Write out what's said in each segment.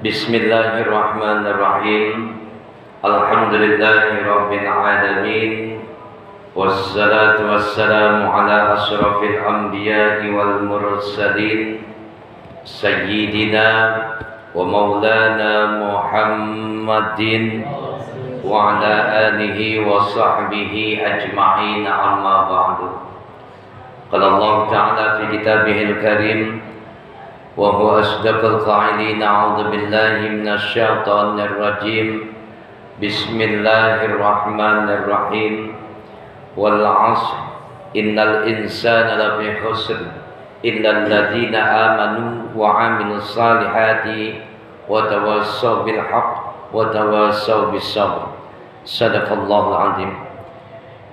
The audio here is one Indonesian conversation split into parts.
Bismillahirrahmanirrahim. Alhamdulillahirabbil alamin. Wassalatu wassalamu ala asyrafil anbiya'i wal mursalin sayyidina wa maulana Muhammadin wa ala alihi wa sahbihi ajma'in, amma ba'du. Qala Allah ta'ala fi kitabihil karim wa huwa asdaqul qa'ilin. A'udzu billahi minasy syaithanir rajim. Bismillahirrahmanirrahim. Wal 'ashr innal insana lafi khusr illa alladziina amanu wa 'amilus salihati wa tawassaw bil haqq wa tawassaw bis sabr. Shadaqallahul 'azim.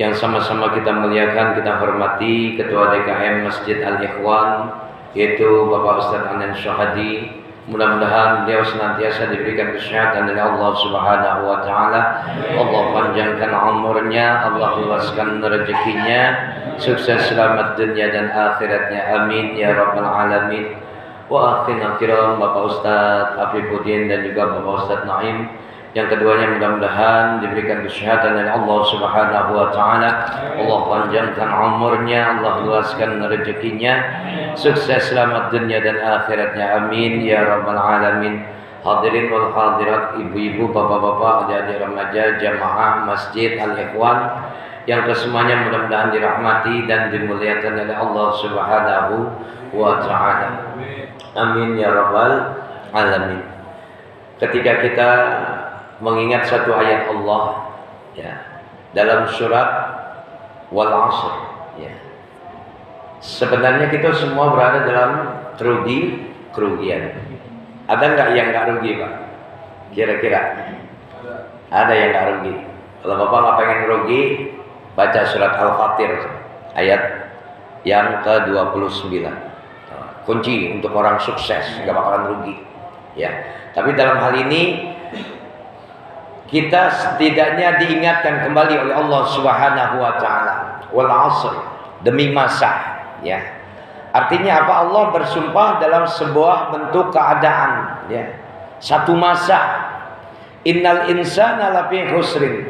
Yang sama-sama kita muliakan, kita hormati Ketua DKM Masjid Al-Ikhwan, yaitu Bapak Ustaz Anan Syahadi. Mudah-mudahan beliau senantiasa diberikan kesehatan dari Allah Subhanahu wa taala. Allah panjangkan umurnya, Allah luaskan rezekinya, sukses selamat dunia dan akhiratnya. Amin ya rabbal alamin. Wa akhirna kiram Bapak Ustaz Afifuddin dan juga Bapak Ustaz Naim. Yang keduanya mudah-mudahan diberikan kesehatan dari Allah Subhanahu wa taala. Allah panjangkan umurnya, Allah luaskan rezekinya, sukses selamat dunia dan akhiratnya. Amin ya rabbal alamin. Hadirin wal hadirat, ibu-ibu, bapak-bapak, adik-adik remaja jamaah Masjid Al-Ikhwan yang kesemuanya mudah-mudahan dirahmati dan dimuliakan oleh Allah Subhanahu wa taala. Amin ya rabbal alamin. Ketika kita mengingat satu ayat Allah ya, dalam surat Wal 'Ashr ya. Sebenarnya kita semua berada dalam kerugian. Ada enggak yang enggak rugi, Pak? Kira-kira ada yang enggak rugi. Kalau Bapak enggak pengen rugi, baca surat Al-Fatir ayat yang ke-29. Kunci untuk orang sukses, enggak bakalan rugi ya. Tapi dalam hal ini kita setidaknya diingatkan kembali oleh Allah Subhanahu wa taala. Wal 'ashr, demi masa ya. Artinya apa? Allah bersumpah dalam sebuah bentuk keadaan ya. Satu masa. Innal insana lafi khusrin.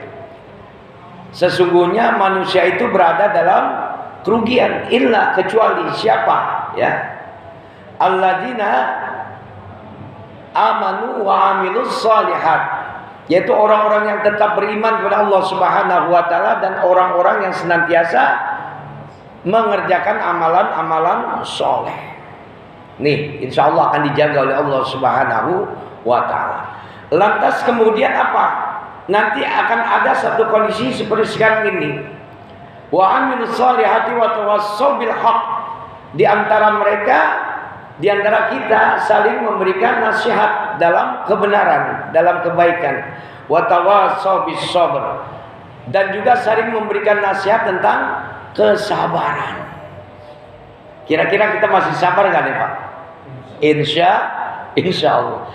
Sesungguhnya manusia itu berada dalam kerugian, illa, kecuali siapa ya? Alladzina amanu wa 'amilus shalihat, yaitu orang-orang yang tetap beriman kepada Allah Subhanahu wa taala dan orang-orang yang senantiasa mengerjakan amalan-amalan soleh. Nih, insya Allah akan dijaga oleh Allah Subhanahu wa taala. Lantas kemudian apa? Nanti akan ada satu kondisi seperti sekarang ini. Wa amilus solihati wa tawassaw bil haqq. Di antara mereka, di antara kita saling memberikan nasihat dalam kebenaran, dalam kebaikan. Wa tawassaw bis sabr. Dan juga saling memberikan nasihat tentang kesabaran. Kira-kira kita masih sabar enggak nih, Pak? Insya Allah.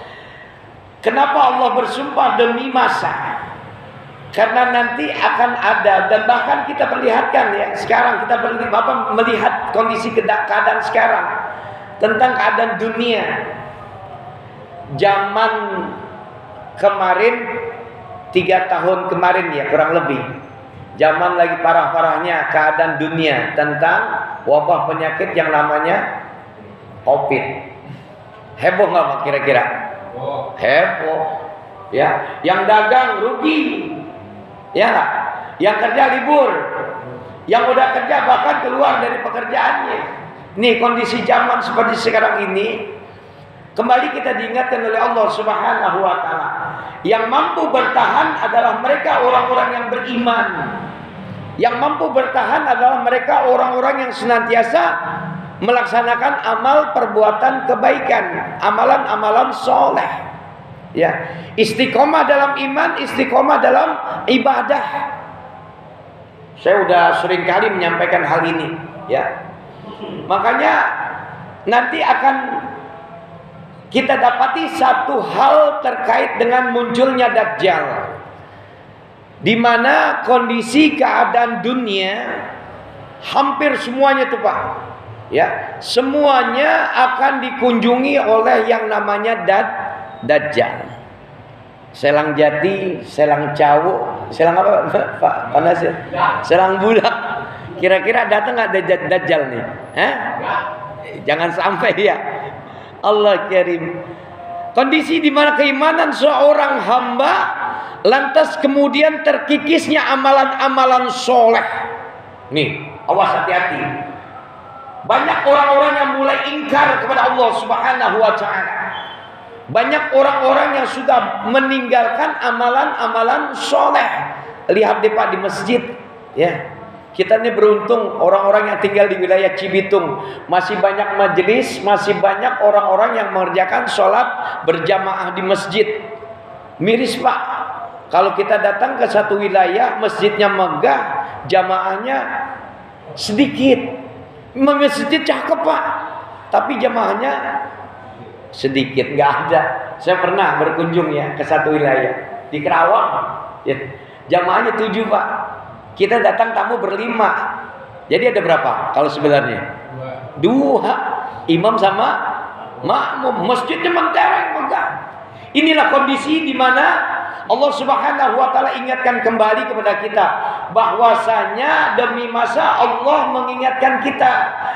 Kenapa Allah bersumpah demi masa? Karena nanti akan ada, dan bahkan kita perlihatkan ya, sekarang kita melihat kondisi keadaan sekarang tentang keadaan dunia. Zaman kemarin, 3 tahun kemarin ya kurang lebih, zaman lagi parah-parahnya keadaan dunia tentang wabah penyakit yang namanya COVID. Heboh nggak Pak kira-kira? Heboh ya. Yang dagang rugi ya, yang kerja libur, yang udah kerja bahkan keluar dari pekerjaannya. Nih kondisi zaman seperti sekarang ini, kembali kita diingatkan oleh Allah Subhanahu wa taala. Yang mampu bertahan adalah mereka orang-orang yang beriman. Yang mampu bertahan adalah mereka orang-orang yang senantiasa melaksanakan amal perbuatan kebaikan, amalan-amalan soleh. Ya, istiqomah dalam iman, istiqomah dalam ibadah. Saya sudah sering kali menyampaikan hal ini, ya. Makanya nanti akan kita dapati satu hal terkait dengan munculnya Dajjal, di mana kondisi keadaan dunia hampir semuanya tuh Pak, ya, semuanya akan dikunjungi oleh yang namanya Dajjal. Selang jati, selang cawuk, selang apa Pak Nasir? Selang bulak. Kira-kira datang nggak Dajjal nih? Jangan sampai ya. Allah kirim. Kondisi di mana keimanan seorang hamba lantas kemudian terkikisnya amalan-amalan soleh. Nih, awas hati-hati. Banyak orang-orang yang mulai ingkar kepada Allah Subhanahu wa ta'ala. Banyak orang-orang yang sudah meninggalkan amalan-amalan soleh. Lihat deh Pak di masjid, ya. Kita ini beruntung orang-orang yang tinggal di wilayah Cibitung. Masih banyak majelis, masih banyak orang-orang yang mengerjakan sholat berjamaah di masjid. Miris Pak, kalau kita datang ke satu wilayah, masjidnya megah, jamaahnya sedikit. Masjid cakep Pak, tapi jamaahnya sedikit, nggak ada. Saya pernah berkunjung ya ke satu wilayah di Kerawang, ya. Jamaahnya 7 Pak. Kita datang tamu berlima. Jadi ada berapa kalau sebenarnya? 2. Imam sama makmum. Masjidnya mentereng megah. Inilah kondisi di mana Allah Subhanahu wa ta'ala ingatkan kembali kepada kita bahwasanya demi masa Allah mengingatkan kita,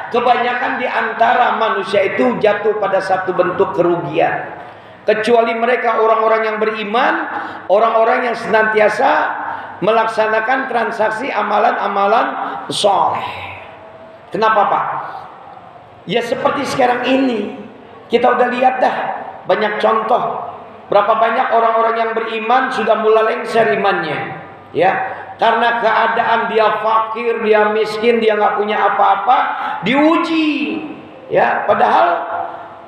kebanyakan di antara manusia itu jatuh pada satu bentuk kerugian. Kecuali mereka orang-orang yang beriman, orang-orang yang senantiasa melaksanakan transaksi amalan-amalan soleh. Kenapa Pak? Ya seperti sekarang ini kita udah lihat dah banyak contoh. Berapa banyak orang-orang yang beriman sudah mulai lengser imannya, ya, karena keadaan dia fakir, dia miskin, dia nggak punya apa-apa, diuji, ya. Padahal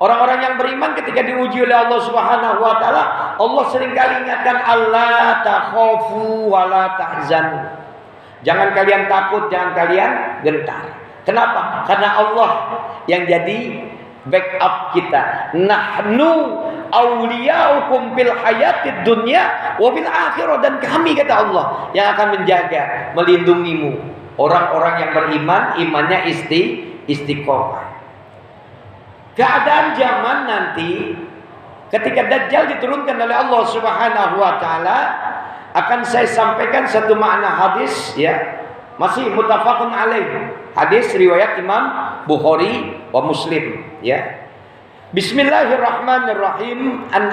orang-orang yang beriman ketika diuji oleh Allah Subhanahu wa ta'ala, Allah seringkali ingatkan Allah takhafu wa la tahzanu. Jangan kalian takut, jangan kalian gentar. Kenapa? Karena Allah yang jadi backup kita. Nahnu awliyaukum fil hayatid dunya wa fil akhirah, dan kami kata Allah yang akan menjaga, melindungimu. Orang-orang yang beriman, imannya istiqomah. Keadaan zaman nanti ketika Dajjal diturunkan oleh Allah Subhanahu wa ta'ala, akan saya sampaikan satu makna hadis, ya, masih muttafaqun alaih. Hadis riwayat Imam Bukhari wa Muslim, ya. Bismillahirrahmanirrahim. An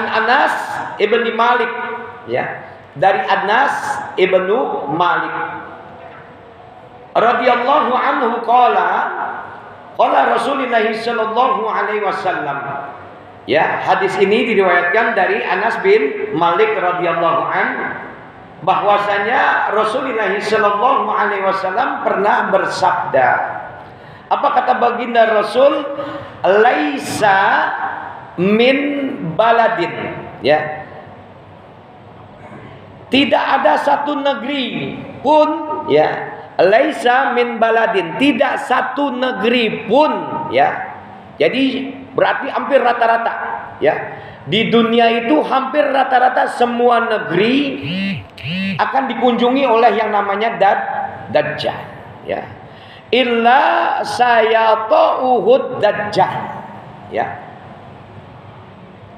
Anas ibni Malik, ya, dari Anas ibnu Malik radhiyallahu anhu qala Rasulullah sallallahu alaihi wasallam. Ya, hadis ini diriwayatkan dari Anas bin Malik radhiyallahu anhu bahwasanya Rasulullah sallallahu alaihi wasallam pernah bersabda. Apa kata baginda Rasul? Laisa min baladin, ya. Tidak ada satu negeri pun, ya. Laisa min baladin, tidak satu negeri pun, ya. Jadi berarti hampir rata-rata, ya. Di dunia itu hampir rata-rata semua negeri akan dikunjungi oleh yang namanya Dajjal, ya. Illa sayata'uhud Dajjal, ya.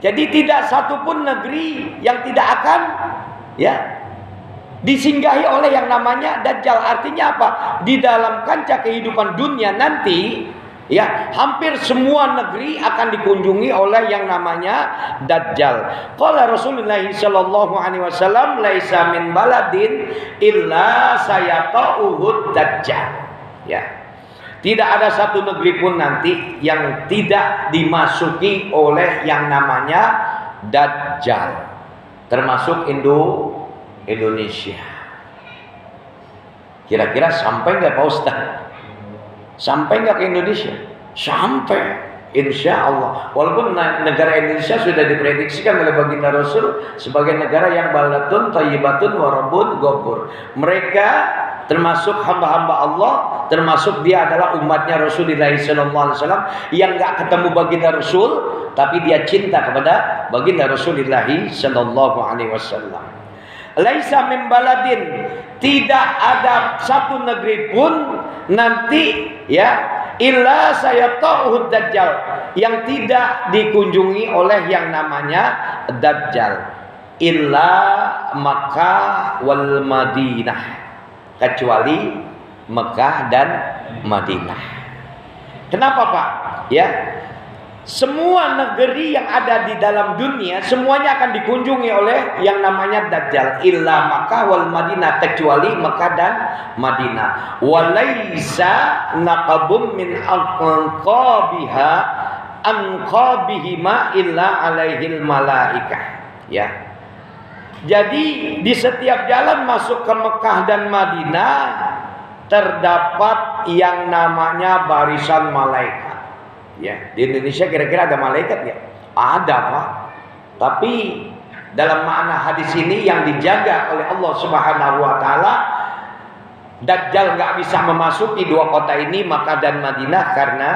Jadi tidak satupun negeri yang tidak akan, ya, disinggahi oleh yang namanya Dajjal. Artinya apa? Di dalam kancah kehidupan dunia nanti, ya, hampir semua negeri akan dikunjungi oleh yang namanya Dajjal. Qala Rasulullah sallallahu alaihi wasallam, laisa min baladin illa sayata'uhud Dajjal. Ya. Tidak ada satu negeri pun nanti yang tidak dimasuki oleh yang namanya Dajjal. Termasuk Indonesia. Kira-kira sampai nggak Pak Ustaz? Sampai nggak ke Indonesia? Sampai, insya Allah. Walaupun negara Indonesia sudah diprediksikan oleh baginda Rasul sebagai negara yang balatun, thayyibatun, warabun, gobur. Mereka termasuk hamba-hamba Allah, termasuk dia adalah umatnya Rasulullah SAW yang nggak ketemu baginda Rasul, tapi dia cinta kepada baginda Rasulullah SAW. Laisa min baladin, tidak ada satu negeri pun nanti, ya, illa sayata'uhud dajjal, yang tidak dikunjungi oleh yang namanya dajjal, illa Makkah wal Madinah, kecuali Mekah dan Madinah. Kenapa Pak? Ya, semua negeri yang ada di dalam dunia semuanya akan dikunjungi oleh yang namanya Dajjal, illa Makkah wal Madinah, kecuali Mekah dan Madinah. Walaisa naqabum min anqabihima illa alaihil malaikah. Ya. Jadi di setiap jalan masuk ke Mekah dan Madinah terdapat yang namanya barisan malaikat. Ya, di Indonesia kira-kira ada malaikat ya? Ada Pak. Tapi dalam makna hadis ini yang dijaga oleh Allah Subhanahu wa taala, Dajjal nggak bisa memasuki dua kota ini, Makkah dan Madinah, karena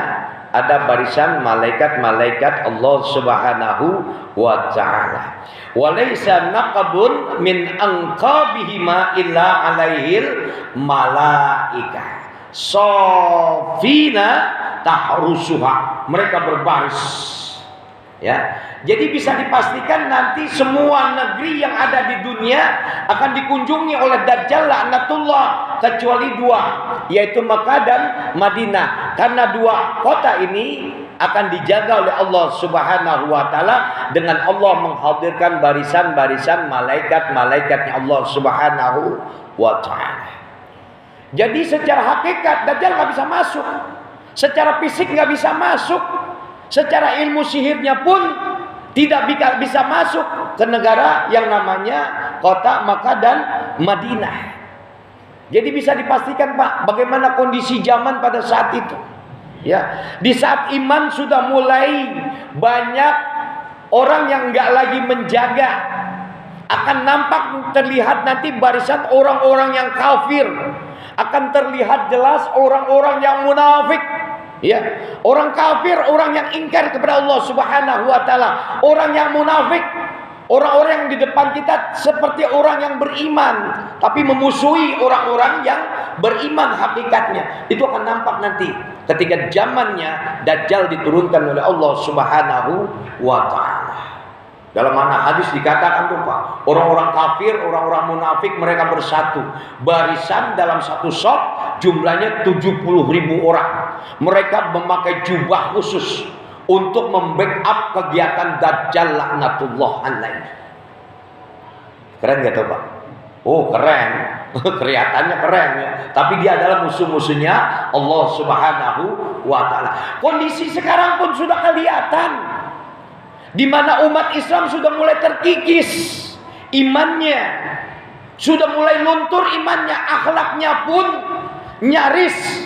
ada barisan malaikat-malaikat Allah Subhanahu wa taala. Walaysa naqabun min anqabihima illa alaihil malaikah. Sofina tahrusuha, mereka berbaris. Ya, jadi bisa dipastikan nanti semua negeri yang ada di dunia akan dikunjungi oleh Dajjal laknatullah, kecuali dua, yaitu Makkah dan Madinah. Karena dua kota ini akan dijaga oleh Allah Subhanahu wa taala dengan Allah menghadirkan barisan-barisan malaikat-malaikatnya Allah Subhanahu wa taala. Jadi secara hakikat Dajjal nggak bisa masuk, secara fisik nggak bisa masuk, secara ilmu sihirnya pun tidak bisa masuk ke negara yang namanya kota Makkah dan Madinah. Jadi bisa dipastikan Pak, bagaimana kondisi zaman pada saat itu. Ya, di saat iman sudah mulai banyak orang yang nggak lagi menjaga, akan nampak terlihat nanti barisan orang-orang yang kafir. Akan terlihat jelas orang-orang yang munafik, ya, orang kafir, orang yang ingkar kepada Allah Subhanahu wa taala, orang yang munafik, orang-orang yang di depan kita seperti orang yang beriman tapi memusuhi orang-orang yang beriman hakikatnya. Itu akan nampak nanti ketika zamannya Dajjal diturunkan oleh Allah Subhanahu wa taala. Dalam mana hadis dikatakan tuh Pak, orang-orang kafir, orang-orang munafik mereka bersatu, barisan dalam satu shop, jumlahnya 70.000 orang. Mereka memakai jubah khusus untuk membackup kegiatan Dajjal laknatullah alaih. Keren gak tuh Pak? Oh keren, kelihatannya keren ya. Tapi dia adalah musuh-musuhnya Allah Subhanahu wa taala. Kondisi sekarang pun sudah kelihatan, di mana umat Islam sudah mulai terkikis imannya, sudah mulai luntur imannya, akhlaknya pun nyaris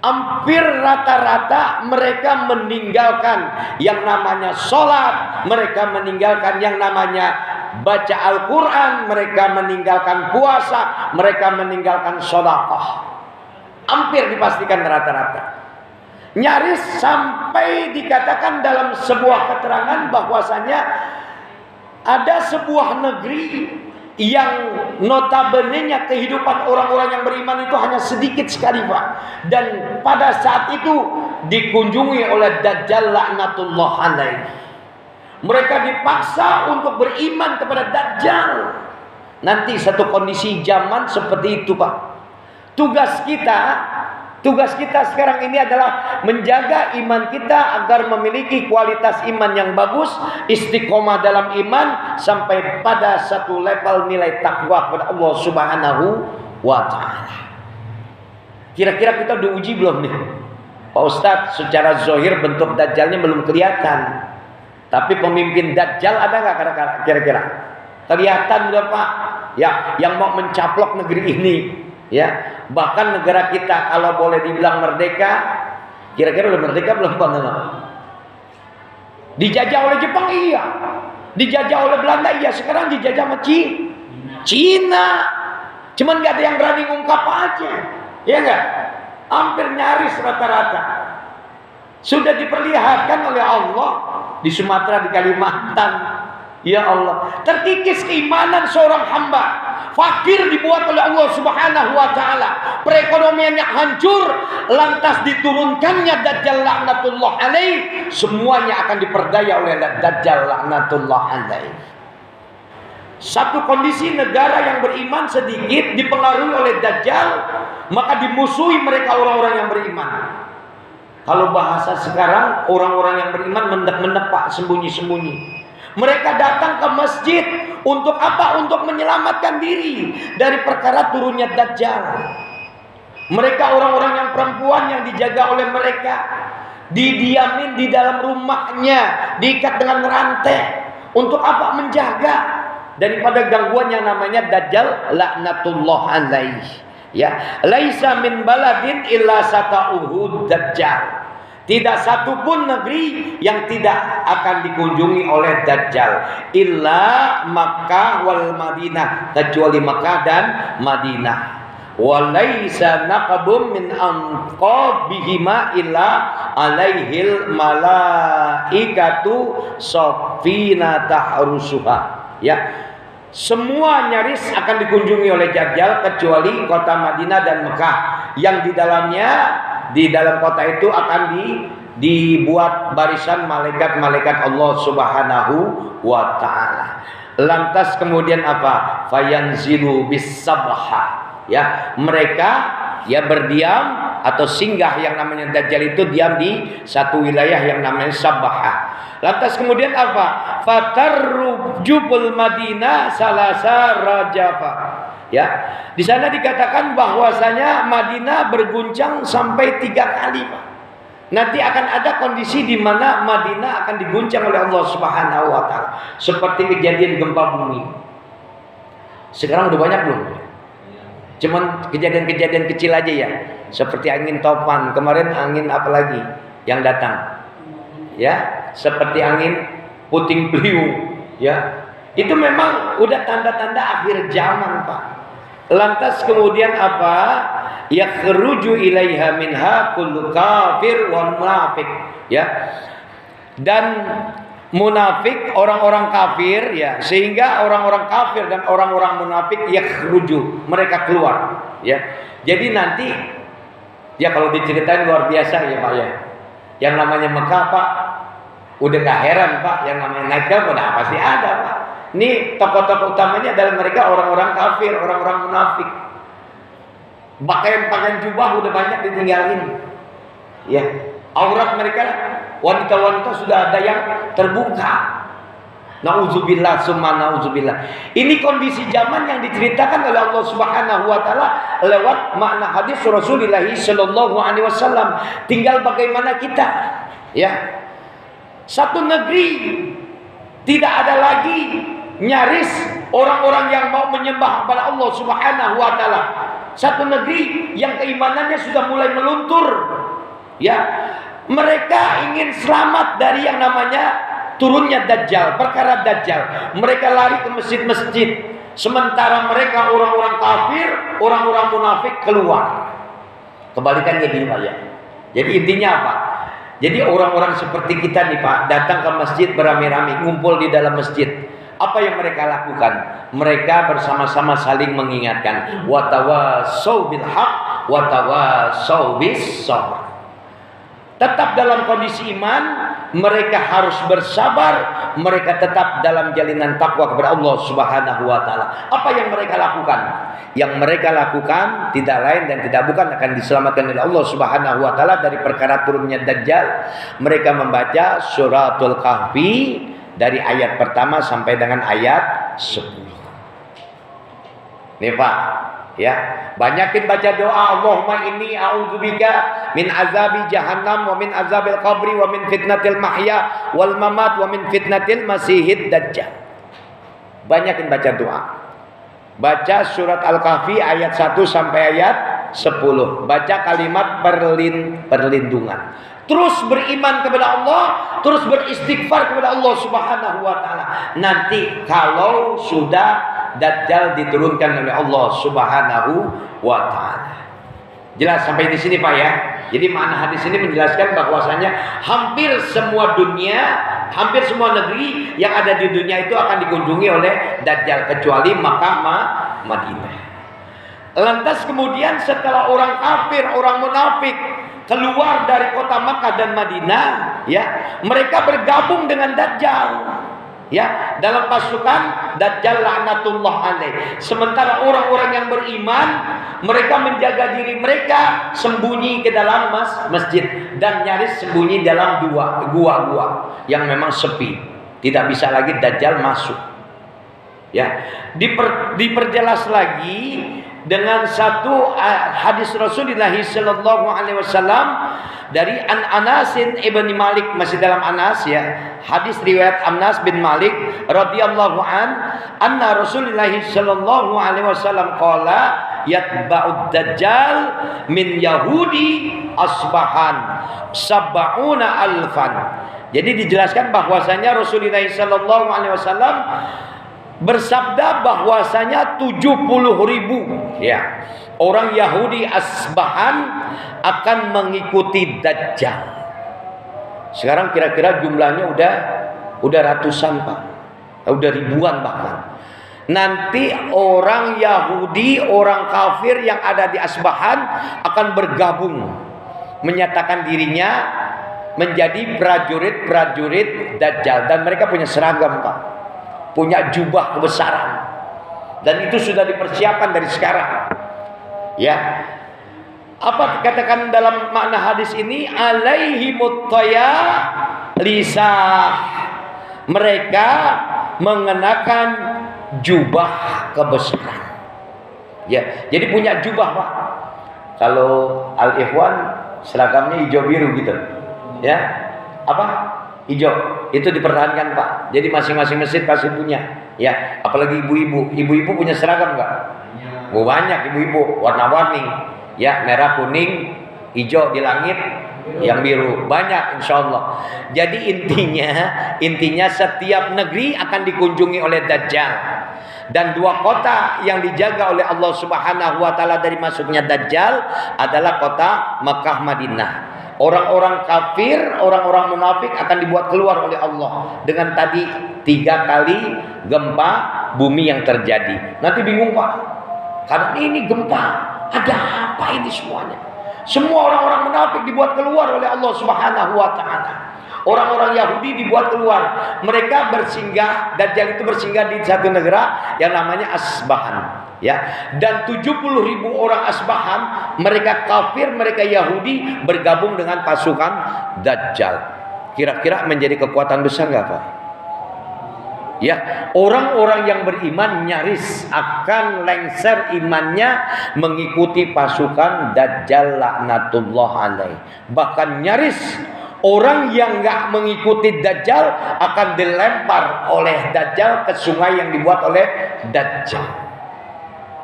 hampir rata-rata mereka meninggalkan yang namanya sholat, mereka meninggalkan yang namanya baca Al-Quran, mereka meninggalkan puasa, mereka meninggalkan sedekah. Hampir dipastikan rata-rata. Nyaris sampai dikatakan dalam sebuah keterangan bahwasanya ada sebuah negeri yang notabene-nya kehidupan orang-orang yang beriman itu hanya sedikit sekali Pak, dan pada saat itu dikunjungi oleh Dajjal laknatullah alaih. Mereka dipaksa untuk beriman kepada Dajjal. Nanti satu kondisi zaman seperti itu Pak. Tugas kita sekarang ini adalah menjaga iman kita agar memiliki kualitas iman yang bagus, istiqomah dalam iman sampai pada satu level nilai takwa kepada Allah Subhanahu wa taala. Kira-kira kita udah uji belum nih? Pak Ustadz, secara zahir bentuk Dajjalnya belum kelihatan. Tapi pemimpin Dajjal ada nggak kira-kira? Kelihatan udah Pak, ya, yang mau mencaplok negeri ini. Ya, bahkan negara kita kalau boleh dibilang merdeka, kira-kira udah merdeka belum Pak? Dijajah oleh Jepang iya, dijajah oleh Belanda iya, sekarang dijajah sama Cina. Cuman nggak ada yang berani ngungkap aja, ya nggak? Hampir nyaris rata-rata sudah diperlihatkan oleh Allah di Sumatera, di Kalimantan, Ya Allah, terkikis keimanan seorang hamba. Fakir dibuat oleh Allah Subhanahu wa taala, perekonomiannya hancur, lantas diturunkannya Dajjal laknatullah alaih, semuanya akan diperdaya oleh Dajjal laknatullah alaih. Satu kondisi negara yang beriman sedikit dipengaruhi oleh Dajjal, maka dimusuhi mereka orang-orang yang beriman. Kalau bahasa sekarang, orang-orang yang beriman mendek-mendek Pak, sembunyi-sembunyi. Mereka datang ke masjid untuk apa? Untuk menyelamatkan diri dari perkara turunnya Dajjal. Mereka orang-orang yang perempuan yang dijaga oleh mereka, didiamin di dalam rumahnya, diikat dengan rantai. Untuk apa? Menjaga daripada gangguan yang namanya Dajjal laknatullah alaih. Ya, laisa min baladin illa sata'uhu Dajjal. Tidak satu pun negeri yang tidak akan dikunjungi oleh Dajjal, illa Makkah wal Madinah, kecuali Makkah dan Madinah. Walaisa naqabum min anqabihima illa alaihil malaikatu safina tahrusuha. Ya, semua nyaris akan dikunjungi oleh Dajjal kecuali kota Madinah dan Mekah, yang di dalam kota itu akan dibuat barisan malaikat-malaikat Allah Subhanahu wa taala. Lantas kemudian apa? Fayanzilu bis-sabha. Ya, mereka ya berdiam atau singgah, yang namanya Dajjal itu diam di satu wilayah yang namanya Sabah. Lantas kemudian apa? Fatarrujubul Madinah salasa rajafa. Ya, di sana dikatakan bahwasanya Madinah berguncang sampai 3 kali, Pak. Nanti akan ada kondisi di mana Madinah akan diguncang oleh Allah Subhanahu wa taala, seperti kejadian gempa bumi. Sekarang udah banyak belum? Cuman kejadian-kejadian kecil aja ya, seperti angin topan. Kemarin angin apa lagi yang datang? Ya, seperti angin puting beliung. Ya, itu memang udah tanda-tanda akhir zaman, Pak. Lantas kemudian apa? Yakhruju ilaiha minha kullu kafir wal munafiq. Ya. Dan munafik, orang-orang kafir, ya, sehingga orang-orang kafir dan orang-orang munafik yakhruju, mereka keluar, ya. Jadi nanti ya kalau diceritain luar biasa ya, Pak ya. Yang namanya Mekah, Pak, udah gak heran, Pak, yang namanya naik udah pasti ada, Pak. Ini tokoh-tokoh utamanya adalah mereka orang-orang kafir, orang-orang munafik. Pakaian-pakaian jubah udah banyak ditinggalin. Ya, aurat mereka, wanita-wanita sudah ada yang terbuka. Nauzubillah summa nauzubillah. Ini kondisi zaman yang diceritakan oleh Allah Subhanahu wa taala lewat makna hadis Rasulullah sallallahu alaihi wasallam. Tinggal bagaimana kita, ya. Satu negeri tidak ada lagi nyaris orang-orang yang mau menyembah kepada Allah Subhanahu wa taala. Satu negeri yang keimanannya sudah mulai meluntur. Ya, mereka ingin selamat dari yang namanya turunnya Dajjal, perkara Dajjal. Mereka lari ke masjid-masjid, sementara mereka orang-orang kafir, orang-orang munafik keluar. Kebalikannya di Pak ya. Jadi intinya apa? Jadi orang-orang seperti kita nih Pak, datang ke masjid beramai-ramai, ngumpul di dalam masjid. Apa yang mereka lakukan? Mereka bersama-sama saling mengingatkan. Wa tawassaw bil haqq wa tawassaw bis sabr. Tetap dalam kondisi iman, mereka harus bersabar, mereka tetap dalam jalinan takwa kepada Allah Subhanahu wa taala. Apa yang mereka lakukan? Yang mereka lakukan tidak lain dan tidak bukan akan diselamatkan oleh Allah Subhanahu wa taala dari perkara turunnya Dajjal. Mereka membaca suratul Kahfi dari ayat pertama sampai dengan ayat 10. Nih Pak, ya, banyakin baca doa. Allahumma inni a'udzubika min azabi jahannam wa min azabil qabri wa min fitnatil mahya wal mamat wa min fitnatil masihid dajjal. Banyakin baca doa. Baca surat Al-Kahfi ayat 1 sampai ayat 10. Baca kalimat perlindungan. Terus beriman kepada Allah, terus beristighfar kepada Allah Subhanahu wa taala. Nanti kalau sudah Dajjal diturunkan oleh Allah Subhanahu wa taala. Jelas sampai di sini Pak ya. Jadi makna hadis ini menjelaskan bahwasanya hampir semua dunia hampir semua negeri yang ada di dunia itu akan dikunjungi oleh Dajjal kecuali Makkah, Madinah. Lantas kemudian setelah orang kafir, orang munafik keluar dari kota Makkah dan Madinah, ya, mereka bergabung dengan Dajjal. Ya, dalam pasukan Dajjal laknatullah alaih. Sementara orang-orang yang beriman, mereka menjaga diri mereka sembunyi ke dalam masjid dan nyaris sembunyi dalam gua-gua yang memang sepi. Tidak bisa lagi Dajjal masuk. Ya, diperjelas lagi dengan satu hadis Rasulullah sallallahu alaihi wasallam dari Anasin ibn Malik, masih dalam Anas ya. Hadis riwayat Anas bin Malik radhiyallahu anna Rasulullah sallallahu alaihi wasallam qala yatba'ud dajjal min yahudi asbahan sab'una alfan. Jadi dijelaskan bahwasanya Rasulullah sallallahu alaihi wasallam bersabda bahwasanya 70.000 ya orang Yahudi Asbahan akan mengikuti Dajjal. Sekarang kira-kira jumlahnya udah ratusan Pak, udah ribuan bahkan. Nanti orang Yahudi, orang kafir yang ada di Asbahan akan bergabung, menyatakan dirinya menjadi prajurit-prajurit Dajjal, dan mereka punya seragam Pak, punya jubah kebesaran, dan itu sudah dipersiapkan dari sekarang. Ya, apa katakan dalam makna hadis ini? Alaihi muttaya lisah, mereka mengenakan jubah kebesaran. Ya, jadi punya jubah Pak. Kalau Al-Ikhwan seragamnya hijau biru gitu, ya, apa? Hijau itu dipertahankan Pak. Jadi masing-masing masjid pasti punya. Ya, apalagi ibu-ibu. Ibu-ibu punya seragam enggak? Oh, banyak ibu-ibu, warna-warni. Ya, merah, kuning, hijau di langit, yang biru banyak insyaallah. Jadi intinya setiap negeri akan dikunjungi oleh Dajjal. Dan dua kota yang dijaga oleh Allah Subhanahu wa taala dari masuknya Dajjal adalah kota Makkah, Madinah. Orang-orang kafir, orang-orang munafik akan dibuat keluar oleh Allah dengan tadi 3 kali gempa bumi yang terjadi. Nanti bingung Pak, karena ini gempa, ada apa ini semuanya? Semua orang-orang munafik dibuat keluar oleh Allah Subhanahu wa taala. Orang-orang Yahudi dibuat keluar. Mereka bersinggah, Dajjal itu bersinggah di satu negara yang namanya Asbahan. Ya, dan 70.000 orang Asbahan, mereka kafir, mereka Yahudi bergabung dengan pasukan Dajjal. Kira-kira menjadi kekuatan besar nggak Pak? Ya, orang-orang yang beriman nyaris akan lengser imannya mengikuti pasukan Dajjal laknatullah alaih. Bahkan nyaris orang yang nggak mengikuti Dajjal akan dilempar oleh Dajjal ke sungai yang dibuat oleh Dajjal.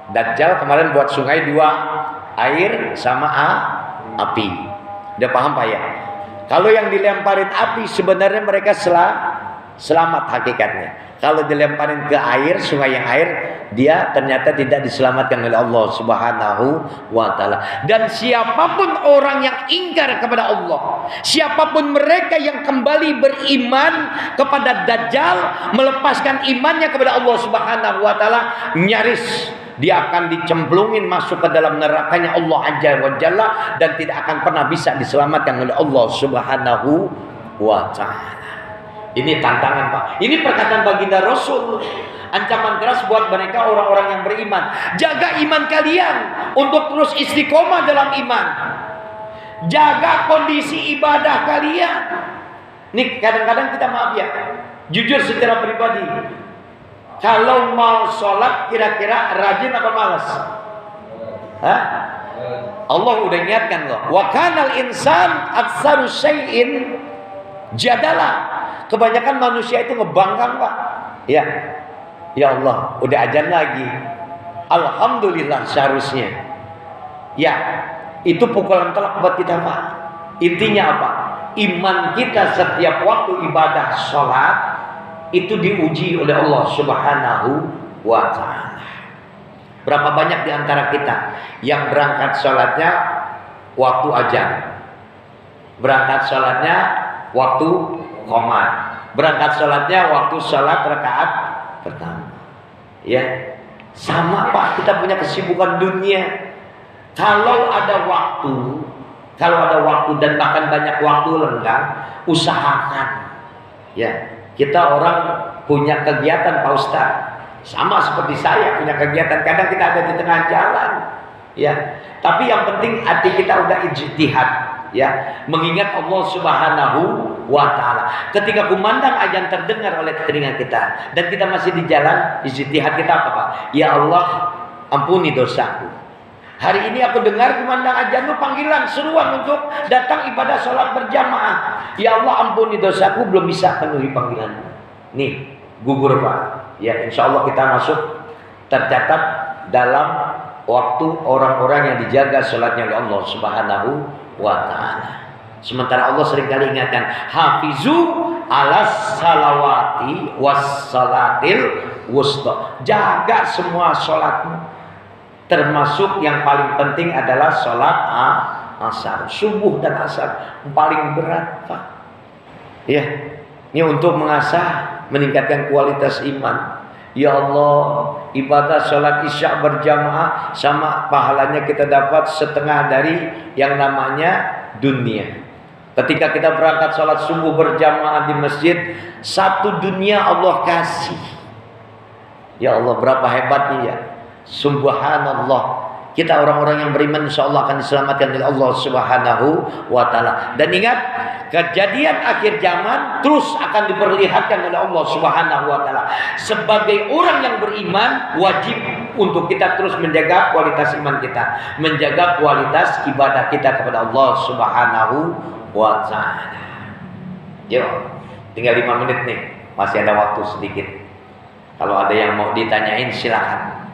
Dajjal kemarin buat sungai 2, air sama api. Udah paham Pak ya? Kalau yang dilemparin api sebenarnya mereka selamat hakikatnya. Kalau dilemparin ke air, sungai yang air, dia ternyata tidak diselamatkan oleh Allah Subhanahu wa taala. Dan siapapun orang yang ingkar kepada Allah, siapapun mereka yang kembali beriman kepada Dajjal, melepaskan imannya kepada Allah Subhanahu wa taala, nyaris dia akan dicemplungin masuk ke dalam nerakanya Allah Azza wa Jalla dan tidak akan pernah bisa diselamatkan oleh Allah Subhanahu wa taala. Ini tantangan Pak. Ini perkataan baginda Rasul. Ancaman keras buat mereka orang-orang yang beriman. Jaga iman kalian untuk terus istiqomah dalam iman. Jaga kondisi ibadah kalian. Nih kadang-kadang kita maaf ya, jujur secara pribadi, kalau mau sholat kira-kira rajin apa malas? Hah? Allah udah ingatkan loh. Wa kanal insan aktsaru syai'in jadalah. Kebanyakan manusia itu ngebangkang Pak. Ya, ya Allah, udah azan lagi. Alhamdulillah seharusnya. Ya, itu pukulan telak buat kita Pak. Intinya apa? Iman kita setiap waktu ibadah sholat itu diuji oleh Allah Subhanahu wa taala. Berapa banyak di antara kita yang berangkat sholatnya waktu azan, berangkat sholatnya waktu qomat, Berangkat sholatnya waktu sholat rakaat pertama. Ya, sama Pak, kita punya kesibukan dunia. Kalau ada waktu dan bahkan banyak waktu lenggang, usahakan. Ya, kita orang punya kegiatan Pak Ustaz. Sama seperti saya punya kegiatan. Kadang kita ada di tengah jalan. Ya, tapi yang penting hati kita udah ijtihad, ya, mengingat Allah Subhanahu wa taala. Ketika kumandang azan terdengar oleh telinga kita dan kita masih di jalan, ijtihad kita apa, Pak? Ya Allah, ampuni dosaku. Hari ini aku dengar kumandang azan itu panggilan, seruan untuk datang ibadah sholat berjamaah. Ya Allah, ampuni dosaku, belum bisa penuhi panggilanmu. Nih, gugur Pak. Ya, insya Allah kita masuk tercatat dalam waktu orang-orang yang dijaga sholatnya oleh Allah Subhanahu wa ta'ala. Sementara Allah seringkali ingatkan, hafizu alas salawati was salatil wusta. Jaga semua sholatmu, termasuk yang paling penting adalah sholat asar, subuh dan asar, paling berat Pak. Ya, ini untuk mengasah, meningkatkan kualitas iman. Ya Allah, ibadah sholat isya berjamaah sama pahalanya kita dapat setengah dari yang namanya dunia. Ketika kita berangkat sholat subuh berjamaah di masjid, satu dunia Allah kasih. Ya Allah, berapa hebatnya ya. Subhanallah. Kita orang-orang yang beriman insya Allah akan diselamatkan oleh Allah Subhanahu wa ta'ala. Dan ingat, kejadian akhir zaman terus akan diperlihatkan oleh Allah Subhanahu wa ta'ala. Sebagai orang yang beriman, wajib untuk kita terus menjaga kualitas iman kita, menjaga kualitas ibadah kita kepada Allah Subhanahu wa ta'ala. Yuk, tinggal 5 menit nih, masih ada waktu sedikit. Kalau ada yang mau ditanyain silakan.